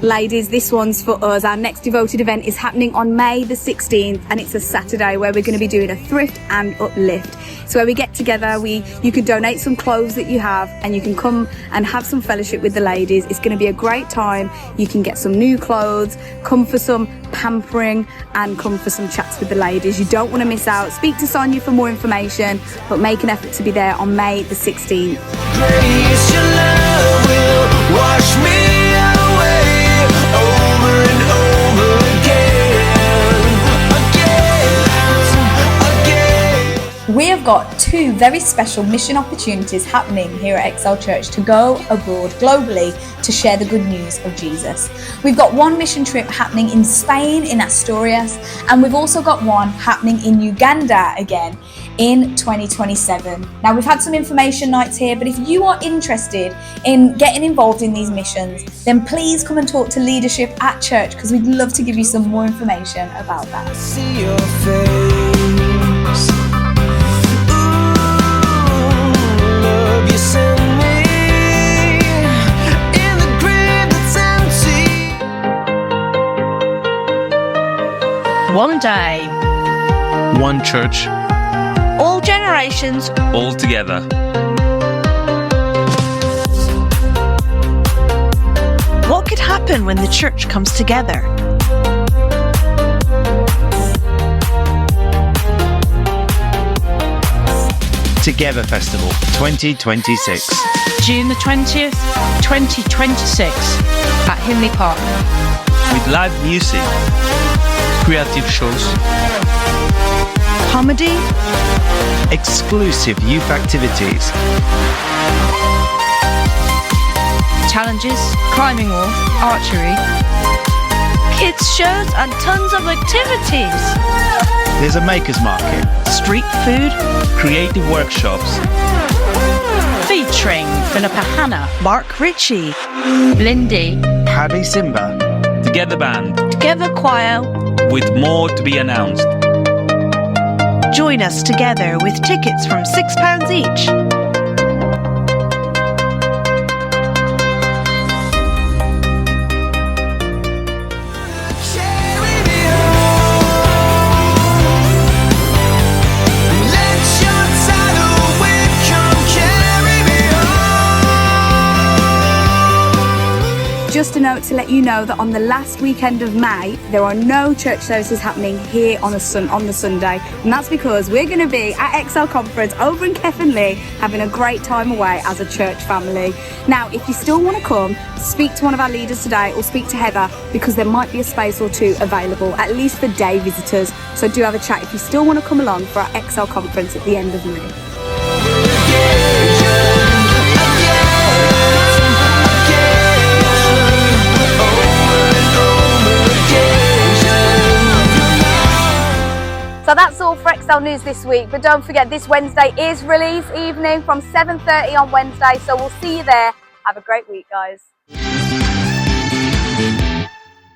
Ladies, this one's for us. Our next devoted event is happening on May the 16th, and it's a Saturday where we're going to be doing a Thrift and Uplift. So where we get together, you can donate some clothes that you have, and you can come and have some fellowship with the ladies. It's going to be a great time. You can get some new clothes, come for some pampering, and come for some chats with the ladies. You don't want to miss out. Speak to Sonia for more information, but make an effort to be there on May the 16th. Grace, your love will wash me We have got two very special mission opportunities happening here at Excel Church to go abroad globally to share the good news of Jesus. We've got one mission trip happening in Spain, in Asturias, and we've also got one happening in Uganda again in 2027. Now, we've had some information nights here, but if you are interested in getting involved in these missions, then please come and talk to leadership at church, because we'd love to give you some more information about that. see your face. One day, one church, all generations, all together. What could happen when the church comes together? Together Festival 2026. June the 20th, 2026 at Himley Park. With live music, creative shows, Comedy, exclusive youth activities, challenges, climbing wall, archery, kids shows and tons of activities. there's a makers market, Street food, creative workshops, featuring Philippa Hanna, Mark Ritchie, Lindy, Paddy Simba, Together Band, Together Choir. with more to be announced. Join us together with tickets from £6 each. Just a note to let you know that on the last weekend of May, there are no church services happening here on the Sunday, and that's because we're going to be at Excel Conference over in Keffinley having a great time away as a church family. Now, if you still want to come, speak to one of our leaders today or speak to Heather, because there might be a space or two available, at least for day visitors. So do have a chat if you still want to come along for our Excel Conference at the end of May. So that's all for Excel News this week, but don't forget this Wednesday is release evening from 7:30 on Wednesday, so we'll see you there. Have a great week, guys.